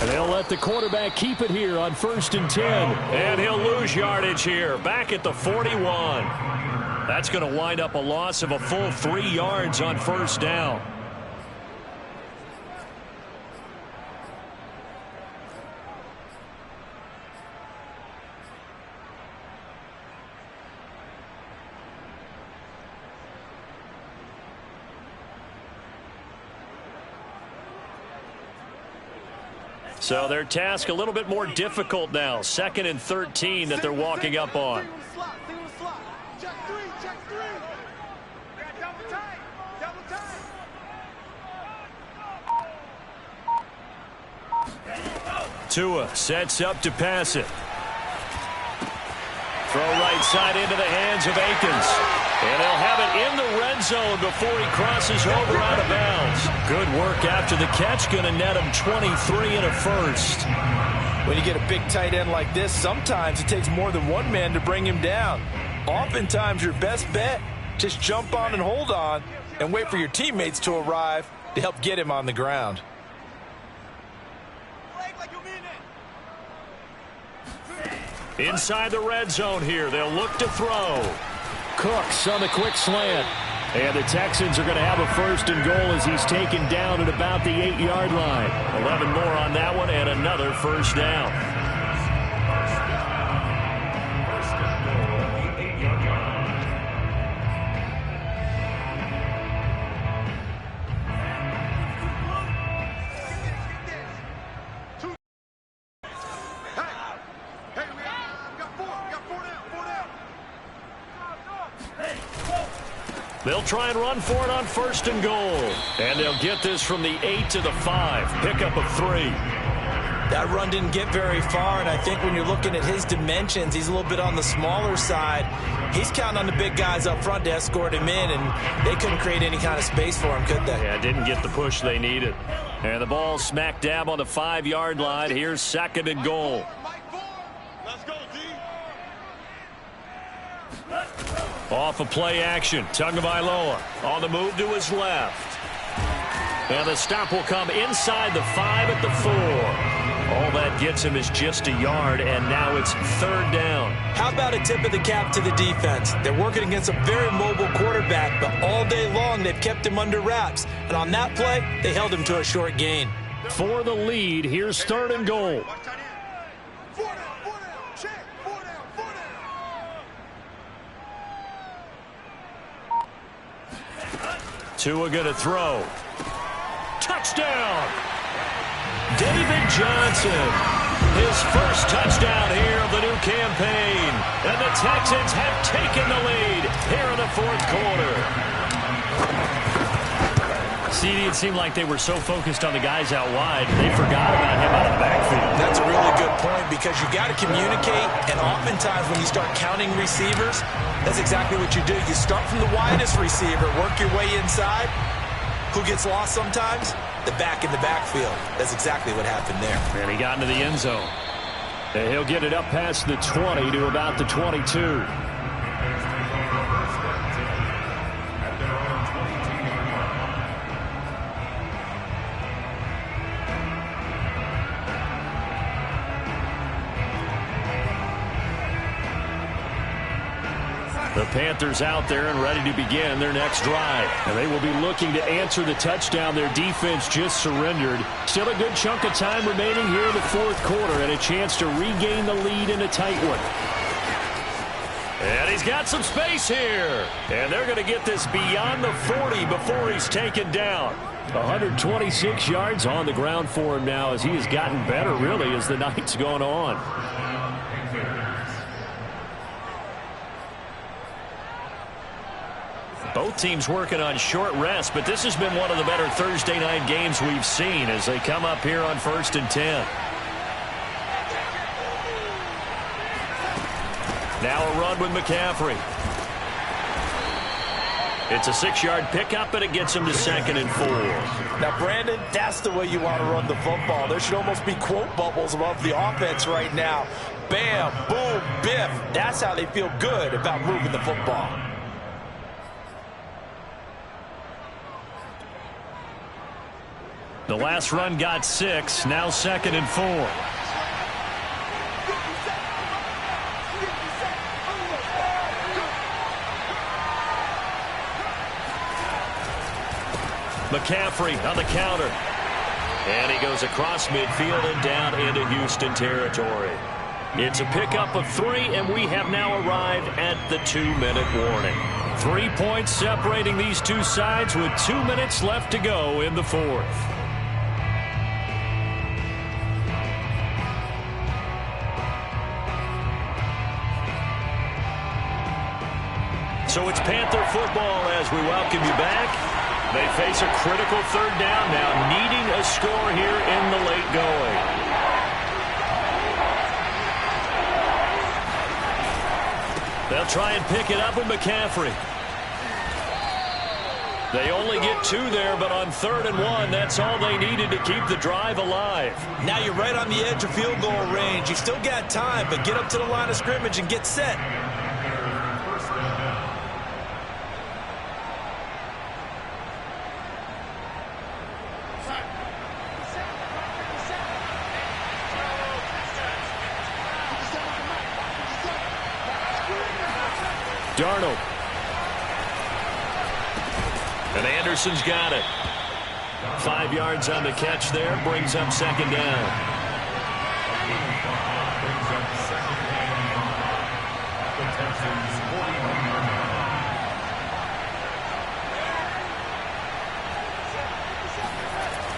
And they'll let the quarterback keep it here on 1st and 10. And he'll lose yardage here, back at the 41. That's going to wind up a loss of a full 3 yards on first down. So their task a little bit more difficult now. 2nd and 13 that they're walking up on. Tua sets up to pass it. Throw right side into the hands of Akins. And they'll have it in the red zone before he crosses over out of bounds. Good work after the catch. Going to net him 23 and a first. When you get a big tight end like this, sometimes it takes more than one man to bring him down. Oftentimes your best bet, just jump on and hold on and wait for your teammates to arrive to help get him on the ground. Inside the red zone here, they'll look to throw. Cooks on the quick slant. And the Texans are going to have a 1st and goal as he's taken down at about the 8-yard line. 11 more on that one and another first down. They'll try and run for it on 1st and goal. And they'll get this from the 8 to the 5. Pickup of 3. That run didn't get very far, and I think when you're looking at his dimensions, he's a little bit on the smaller side. He's counting on the big guys up front to escort him in, and they couldn't create any kind of space for him, could they? Yeah, didn't get the push they needed. And the ball smack dab on the 5-yard line. Here's 2nd and goal. Let's go, D. Off of play action, Tagovailoa on the move to his left. And the stop will come inside the 5 at the 4. All that gets him is just a yard, and now it's 3rd down. How about a tip of the cap to the defense? They're working against a very mobile quarterback, but all day long they've kept him under wraps. And on that play, they held him to a short gain. For the lead, here's 3rd and goal. Watch tight end. Tua going to throw. Touchdown! David Johnson. His first touchdown here of the new campaign. And the Texans have taken the lead here in the fourth quarter. CD, it seemed like they were so focused on the guys out wide, they forgot about him out of the backfield. That's a really good point because you got to communicate, and oftentimes when you start counting receivers, that's exactly what you do. You start from the widest receiver, work your way inside. Who gets lost sometimes? The back in the backfield. That's exactly what happened there. And he got into the end zone. And he'll get it up past the 20 to about the 22. The Panthers out there and ready to begin their next drive. And they will be looking to answer the touchdown their defense just surrendered. Still a good chunk of time remaining here in the fourth quarter and a chance to regain the lead in a tight one. And he's got some space here. And they're going to get this beyond the 40 before he's taken down. 126 yards on the ground for him now as he has gotten better really as the night's gone on. Both teams working on short rest, but this has been one of the better Thursday night games we've seen as they come up here on 1st and 10. Now a run with McCaffrey. It's a 6-yard pickup, and it gets him to 2nd and 4. Now, Brandon, that's the way you want to run the football. There should almost be quote bubbles above the offense right now. Bam, boom, biff. That's how they feel good about moving the football. The last run got 6, now 2nd and 4. McCaffrey on the counter. And he goes across midfield and down into Houston territory. It's a pickup of 3, and we have now arrived at the 2-minute warning. 3 points separating these two sides with 2 minutes left to go in the fourth. So it's Panther football as we welcome you back. They face a critical 3rd down now, needing a score here in the late going. They'll try and pick it up with McCaffrey. They only get 2 there, but on 3rd and 1, that's all they needed to keep the drive alive. Now you're right on the edge of field goal range. You still got time, but get up to the line of scrimmage and get set. Darnold. And Anderson's got it. 5 yards on the catch there. Brings up 2nd down.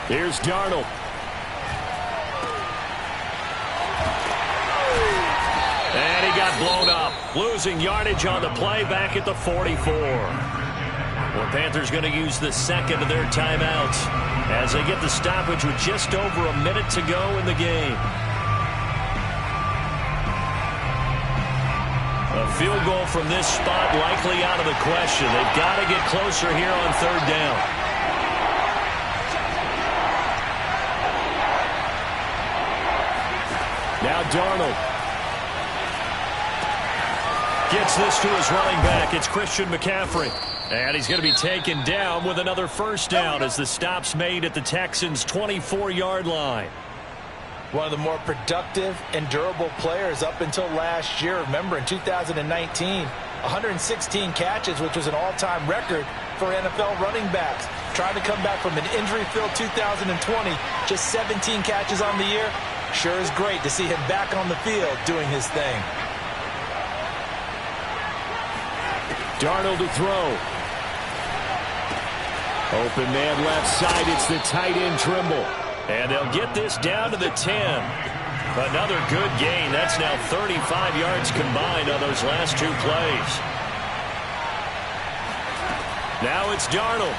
Here's Darnold. And he got blown up. Losing yardage on the play back at the 44. Well, Panthers going to use the 2nd of their timeouts as they get the stoppage with just over a minute to go in the game. A field goal from this spot likely out of the question. They've got to get closer here on 3rd down. Now Darnold. Gets this to his running back. It's Christian McCaffrey. And he's going to be taken down with another 1st down as the stop's made at the Texans' 24-yard line. One of the more productive and durable players up until last year. Remember, in 2019, 116 catches, which was an all-time record for NFL running backs. Trying to come back from an injury-filled 2020, just 17 catches on the year. Sure is great to see him back on the field doing his thing. Darnold to throw. Open man left side. It's the tight end Trimble. And they'll get this down to the 10. Another good gain. That's now 35 yards combined on those last two plays. Now it's Darnold.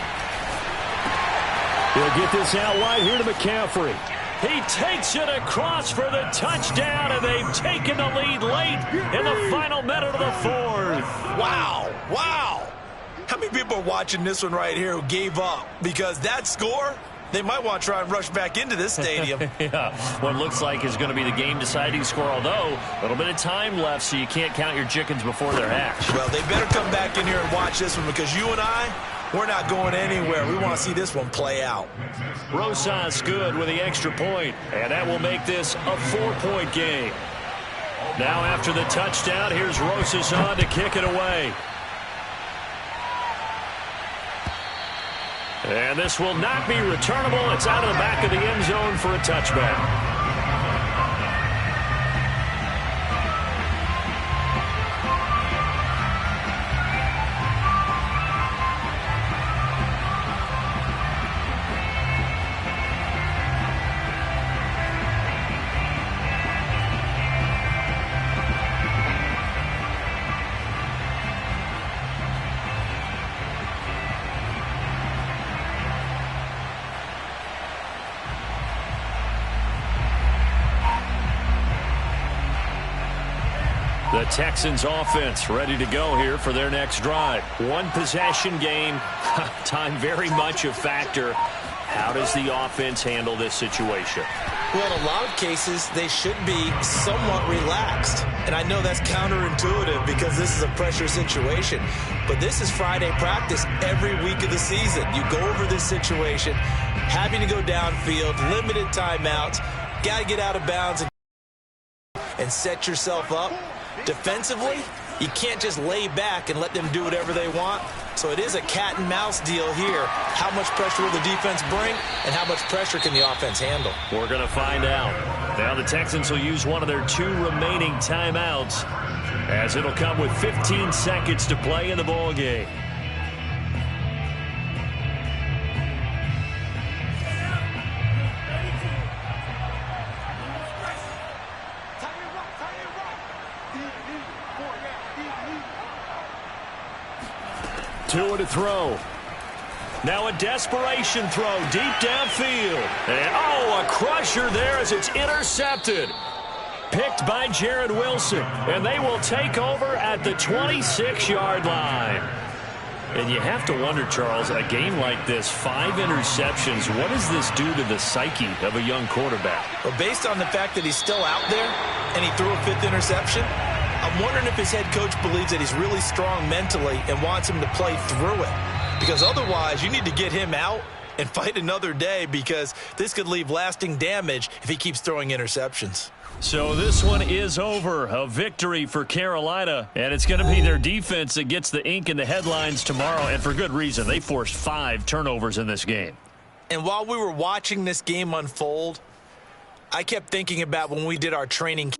He'll get this out wide here to McCaffrey. He takes it across for the touchdown, and they've taken the lead late in the final minute of the fourth. Wow. Wow. How many people are watching this one right here who gave up? Because that score, they might want to try and rush back into this stadium. Yeah, what looks like is going to be the game-deciding score, although a little bit of time left, so you can't count your chickens before they're hatched. Well, they better come back in here and watch this one, because you and I, we're not going anywhere. We want to see this one play out. Rosas good with the extra point, and that will make this a 4-point game. Now after the touchdown, here's Rosas on to kick it away. And this will not be returnable. It's out of the back of the end zone for a touchback. The Texans offense ready to go here for their next drive. One possession game. Time very much a factor. How does the offense handle this situation? Well, in a lot of cases, they should be somewhat relaxed. And I know that's counterintuitive because this is a pressure situation. But this is Friday practice every week of the season. You go over this situation, having to go downfield, limited timeouts, got to get out of bounds and set yourself up. Defensively, you can't just lay back and let them do whatever they want. So it is a cat and mouse deal here. How much pressure will the defense bring, and how much pressure can the offense handle? We're going to find out. Now the Texans will use one of their 2 remaining timeouts, as it'll come with 15 seconds to play in the ball game. Two to throw. Now a desperation throw deep downfield. And, a crusher there as it's intercepted. Picked by Jared Wilson. And they will take over at the 26-yard line. And you have to wonder, Charles, a game like this, 5 interceptions, what does this do to the psyche of a young quarterback? Well, based on the fact that he's still out there and he threw a 5th interception, I'm wondering if his head coach believes that he's really strong mentally and wants him to play through it. Because otherwise, you need to get him out and fight another day, because this could leave lasting damage if he keeps throwing interceptions. So this one is over. A victory for Carolina, and it's going to be their defense that gets the ink in the headlines tomorrow, and for good reason. They forced 5 turnovers in this game. And while we were watching this game unfold, I kept thinking about when we did our training